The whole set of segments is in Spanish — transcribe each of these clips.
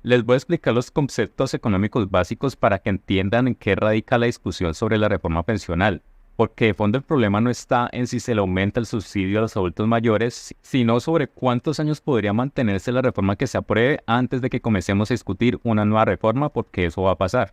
Les voy a explicar los conceptos económicos básicos para que entiendan en qué radica la discusión sobre la reforma pensional, porque de fondo el problema no está en si se le aumenta el subsidio a los adultos mayores, sino sobre cuántos años podría mantenerse la reforma que se apruebe antes de que comencemos a discutir una nueva reforma, porque eso va a pasar.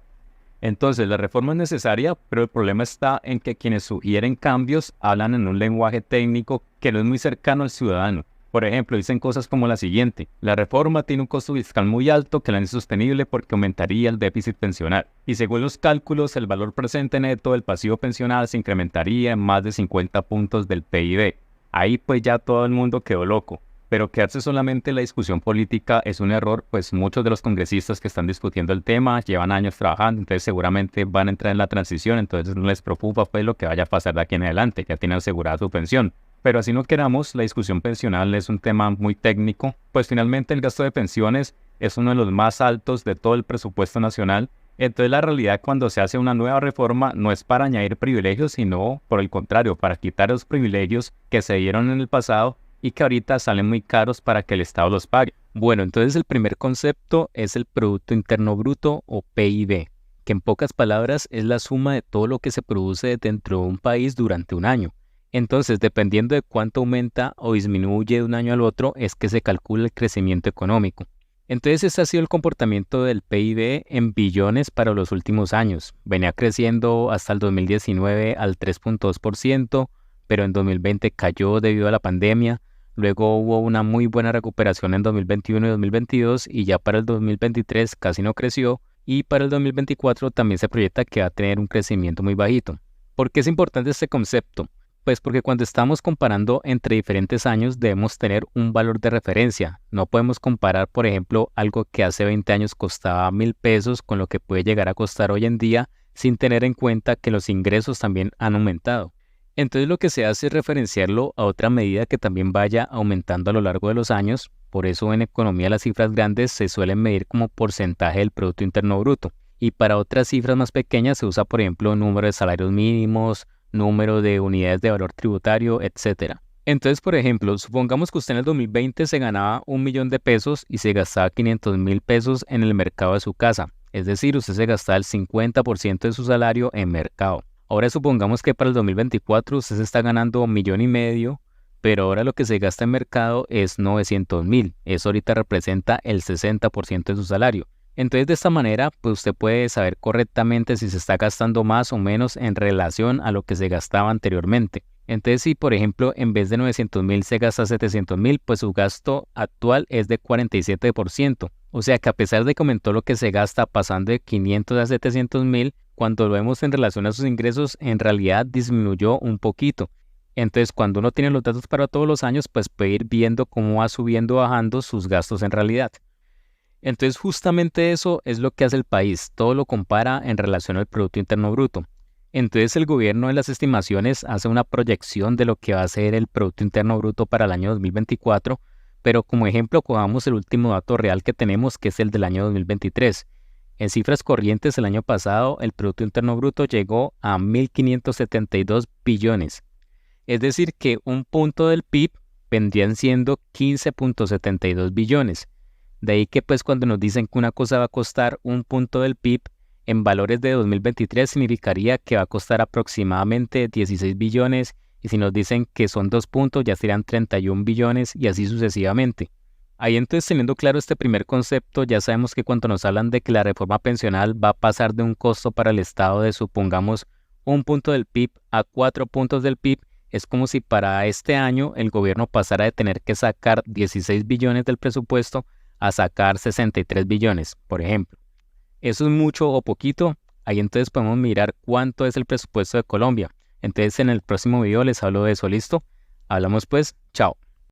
Entonces, la reforma es necesaria, pero el problema está en que quienes sugieren cambios hablan en un lenguaje técnico que no es muy cercano al ciudadano. Por ejemplo, dicen cosas como la siguiente: la reforma tiene un costo fiscal muy alto que la hace insostenible porque aumentaría el déficit pensional. Y según los cálculos, el valor presente neto del pasivo pensional se incrementaría en más de 50 puntos del PIB. Ahí pues ya todo el mundo quedó loco. Pero quedarse solamente en la discusión política es un error, pues muchos de los congresistas que están discutiendo el tema llevan años trabajando, entonces seguramente van a entrar en la transición, entonces no les preocupa pues lo que vaya a pasar de aquí en adelante, ya tienen asegurada su pensión. Pero así no queramos, la discusión pensional es un tema muy técnico, pues finalmente el gasto de pensiones es uno de los más altos de todo el presupuesto nacional. Entonces la realidad cuando se hace una nueva reforma no es para añadir privilegios, sino por el contrario, para quitar los privilegios que se dieron en el pasado y que ahorita salen muy caros para que el Estado los pague. Bueno, entonces el primer concepto es el Producto Interno Bruto o PIB, que en pocas palabras es la suma de todo lo que se produce dentro de un país durante un año. Entonces, dependiendo de cuánto aumenta o disminuye de un año al otro, es que se calcula el crecimiento económico. Entonces, este ha sido el comportamiento del PIB en billones para los últimos años. Venía creciendo hasta el 2019 al 3.2%, pero en 2020 cayó debido a la pandemia. Luego hubo una muy buena recuperación en 2021 y 2022 y ya para el 2023 casi no creció y para el 2024 también se proyecta que va a tener un crecimiento muy bajito. ¿Por qué es importante este concepto? Pues porque cuando estamos comparando entre diferentes años debemos tener un valor de referencia. No podemos comparar, por ejemplo, algo que hace 20 años costaba 1,000 pesos con lo que puede llegar a costar hoy en día sin tener en cuenta que los ingresos también han aumentado. Entonces lo que se hace es referenciarlo a otra medida que también vaya aumentando a lo largo de los años. Por eso en economía las cifras grandes se suelen medir como porcentaje del Producto Interno Bruto. Y para otras cifras más pequeñas se usa, por ejemplo, número de salarios mínimos, número de unidades de valor tributario, etc. Entonces, por ejemplo, supongamos que usted en el 2020 se ganaba 1,000,000 de pesos y se gastaba 500,000 pesos en el mercado de su casa. Es decir, usted se gastaba el 50% de su salario en mercado. Ahora supongamos que para el 2024 usted se está ganando 1,500,000, pero ahora lo que se gasta en mercado es 900,000. Eso ahorita representa el 60% de su salario. Entonces de esta manera pues usted puede saber correctamente si se está gastando más o menos en relación a lo que se gastaba anteriormente. Entonces si por ejemplo en vez de 900,000 se gasta 700,000, pues su gasto actual es de 47%. O sea que a pesar de que aumentó lo que se gasta pasando de 500 a 700,000, cuando lo vemos en relación a sus ingresos en realidad disminuyó un poquito. Entonces cuando uno tiene los datos para todos los años pues puede ir viendo cómo va subiendo o bajando sus gastos en realidad. Entonces justamente eso es lo que hace el país, todo lo compara en relación al Producto Interno Bruto. Entonces el gobierno en las estimaciones hace una proyección de lo que va a ser el Producto Interno Bruto para el año 2024, pero como ejemplo cojamos el último dato real que tenemos, que es el del año 2023. En cifras corrientes el año pasado el Producto Interno Bruto llegó a 1,572 billones. Es decir que un punto del PIB vendrían siendo 15,72 billones. De ahí que pues cuando nos dicen que una cosa va a costar un punto del PIB, en valores de 2023 significaría que va a costar aproximadamente 16 billones y si nos dicen que son 2 puntos ya serían 31 billones y así sucesivamente. Ahí entonces teniendo claro este primer concepto ya sabemos que cuando nos hablan de que la reforma pensional va a pasar de un costo para el Estado de supongamos un punto del PIB a 4 puntos del PIB, es como si para este año el gobierno pasara de tener que sacar 16 billones del presupuesto a sacar 63 billones, por ejemplo. ¿Eso es mucho o poquito? Ahí entonces podemos mirar cuánto es el presupuesto de Colombia. Entonces en el próximo video les hablo de eso, ¿listo? Hablamos pues, chao.